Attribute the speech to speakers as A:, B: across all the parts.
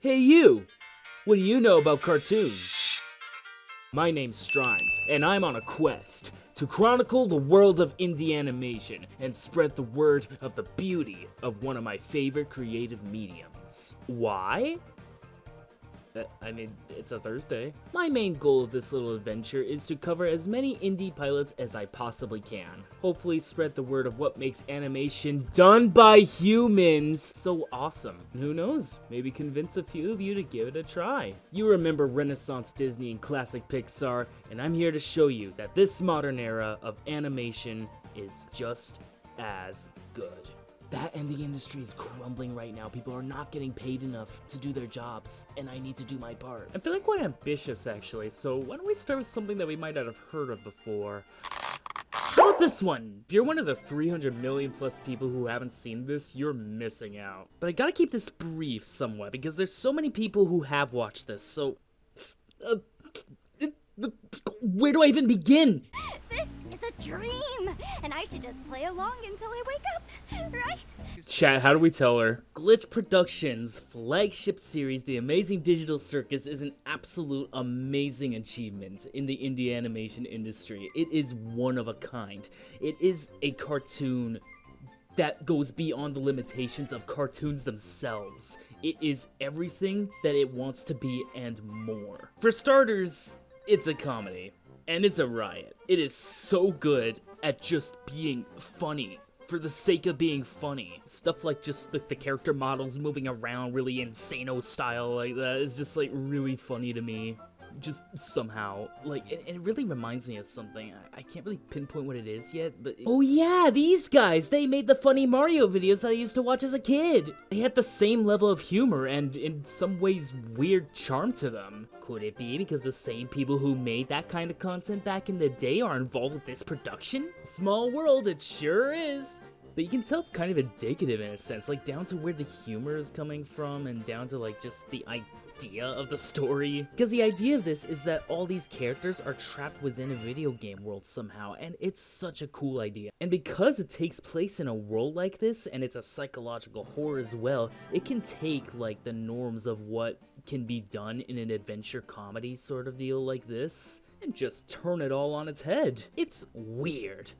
A: Hey you! What do you know about cartoons? My name's Strymes, and I'm on a quest to chronicle the world of indie animation and spread the word of the beauty of one of my favorite creative mediums. Why? It's a Thursday. My main goal of this little adventure is to cover as many indie pilots as I possibly can. Hopefully spread the word of what makes animation done by humans so awesome. And who knows, maybe convince a few of you to give it a try. You remember Renaissance Disney and classic Pixar, and I'm here to show you that this modern era of animation is just as good. That and the industry is crumbling right now. People are not getting paid enough to do their jobs, and I need to do my part. I'm feeling quite ambitious, actually, so why don't we start with something that we might not have heard of before? How about this one? If you're one of the 300 million plus people who haven't seen this, you're missing out. But I gotta keep this brief somewhat, because there's so many people who have watched this, so... where do I even begin?
B: This is a dream, and I should just play along until I wake up, right?
A: Chat, how do we tell her? Glitch Productions' flagship series, The Amazing Digital Circus, is an absolute amazing achievement in the indie animation industry. It is one of a kind. It is a cartoon that goes beyond the limitations of cartoons themselves. It is everything that it wants to be and more. For starters, it's a comedy, and it's a riot. It is so good at just being funny for the sake of being funny. Stuff like just the character models moving around really insano style like that is just like really funny to me. Just somehow, like, it really reminds me of something. I can't really pinpoint what it is yet, but... Oh yeah, these guys! They made the funny Mario videos that I used to watch as a kid! They had the same level of humor and, in some ways, weird charm to them. Could it be because the same people who made that kind of content back in the day are involved with this production? Small world, it sure is! But you can tell it's kind of indicative in a sense, like down to where the humor is coming from and down to like just the idea of the story. Because the idea of this is that all these characters are trapped within a video game world somehow, and it's such a cool idea. And because it takes place in a world like this, and it's a psychological horror as well, it can take like the norms of what can be done in an adventure comedy sort of deal like this, and just turn it all on its head. It's weird,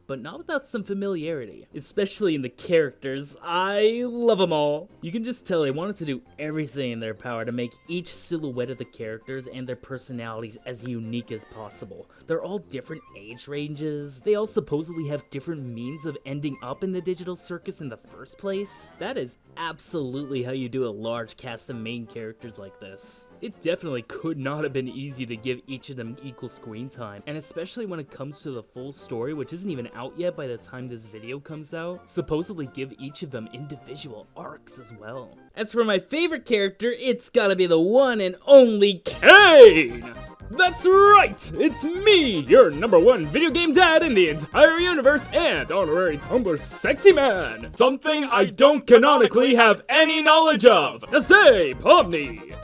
A: but not without some familiarity, especially in the characters. I love them all. You can just tell they wanted to do everything in their power to make each silhouette of the characters and their personalities as unique as possible. They're all different age ranges. They all supposedly have different means of ending up in the digital circus in the first place. That is absolutely how you do a large cast of main characters like this. It definitely could not have been easy to give each of them equal screen time, and especially when it comes to the full story, which isn't even out yet by the time this video comes out, supposedly give each of them individual arcs as well. As for my favorite character, it's gotta be the one and only Kane! That's right! It's me, your #1 video game dad in the entire universe and honorary Tumblr sexy man! Something I don't canonically have any knowledge of! Now say, Pomni!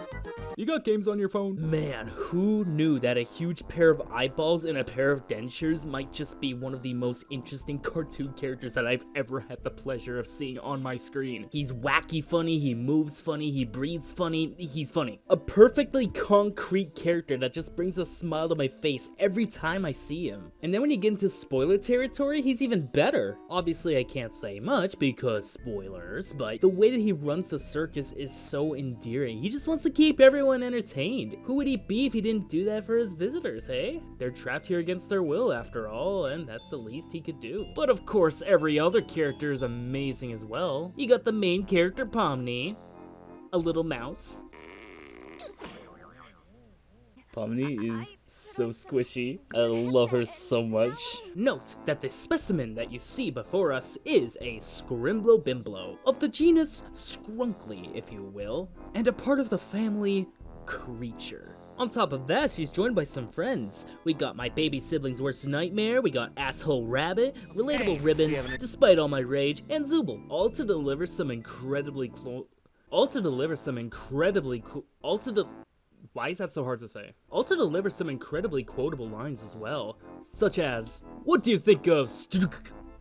A: You got games on your phone? Man, who knew that a huge pair of eyeballs and a pair of dentures might just be one of the most interesting cartoon characters that I've ever had the pleasure of seeing on my screen. He's wacky funny, he moves funny, he breathes funny, he's funny. A perfectly concrete character that just brings a smile to my face every time I see him. And then when you get into spoiler territory, he's even better. Obviously I can't say much because spoilers, but the way that he runs the circus is so endearing. He just wants to keep everyone entertained. Who would he be if he didn't do that for his visitors, hey? They're trapped here against their will after all, and that's the least he could do. But of course, every other character is amazing as well. You got the main character, Pomni, a little mouse. Pomni is so squishy. I love her so much. Note that the specimen that you see before us is a Scrimblobimblo, of the genus Skrunkly, if you will, and a part of the family Creature. On top of that, she's joined by some friends. We got my baby sibling's worst nightmare, we got Asshole Rabbit, Relatable Ribbons, Despite All My Rage, and Zooble, all to deliver some incredibly Why is that so hard to say? All to deliver some incredibly quotable lines as well, such as, "What do you think of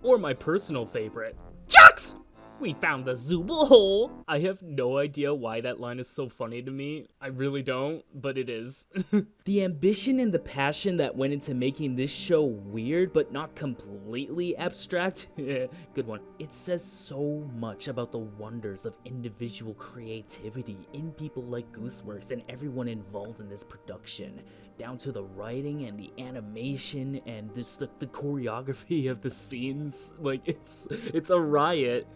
A: Or my personal favorite, Jux! We found the Zooble hole! I have no idea why that line is so funny to me. I really don't, but it is. The ambition and the passion that went into making this show weird, but not completely abstract, good one. It says so much about the wonders of individual creativity in people like Gooseworks and everyone involved in this production, down to the writing and the animation and just the choreography of the scenes. Like, it's a riot.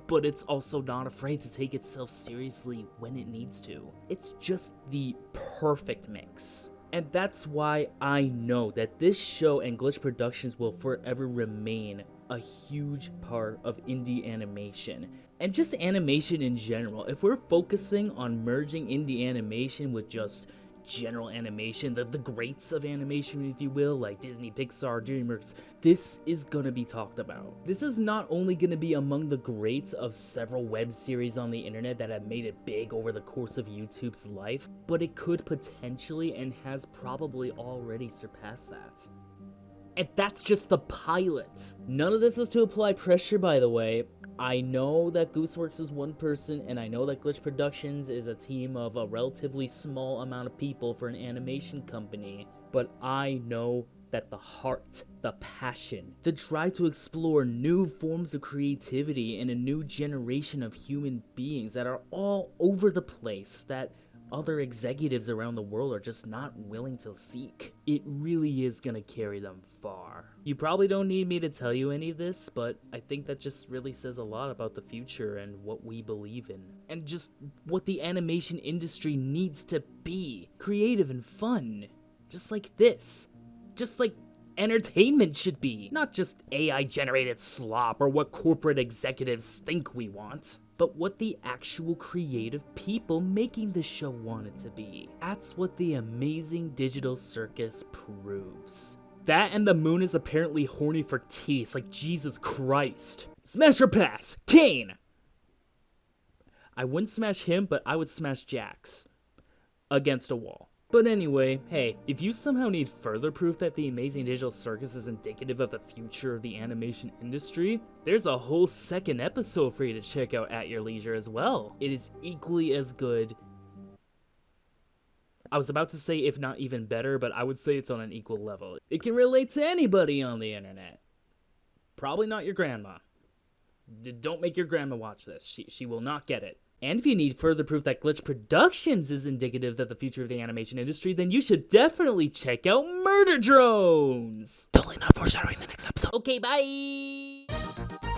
A: But it's also not afraid to take itself seriously when it needs to. It's just the perfect mix. And that's why I know that this show and Glitch Productions will forever remain a huge part of indie animation. And just animation in general. If we're focusing on merging indie animation with just general animation, the greats of animation, if you will, like Disney, Pixar, DreamWorks, this is gonna be talked about. This is not only gonna be among the greats of several web series on the internet that have made it big over the course of YouTube's life, but it could potentially and has probably already surpassed that. And that's just the pilot. None of this is to apply pressure, by the way. I know that Gooseworks is one person, and I know that Glitch Productions is a team of a relatively small amount of people for an animation company, but I know that the heart, the passion, the drive to explore new forms of creativity in a new generation of human beings that are all over the place, that other executives around the world are just not willing to seek. It really is gonna carry them far. You probably don't need me to tell you any of this, but I think that just really says a lot about the future and what we believe in. And just what the animation industry needs to be. Creative and fun. Just like this. Just like entertainment should be. Not just AI-generated slop or what corporate executives think we want, but what the actual creative people making the show want it to be. That's what the amazing digital circus proves. That and the moon is apparently horny for teeth, like Jesus Christ. Smash or pass, Kane! I wouldn't smash him, but I would smash Jax. Against a wall. But anyway, hey, if you somehow need further proof that the amazing digital circus is indicative of the future of the animation industry, there's a whole second episode for you to check out at your leisure as well. It is equally as good. I was about to say if not even better, but I would say it's on an equal level. It can relate to anybody on the internet. Probably not your grandma. Don't make your grandma watch this. She will not get it. And if you need further proof that Glitch Productions is indicative of the future of the animation industry, then you should definitely check out Murder Drones! Totally not foreshadowing the next episode. Okay, bye!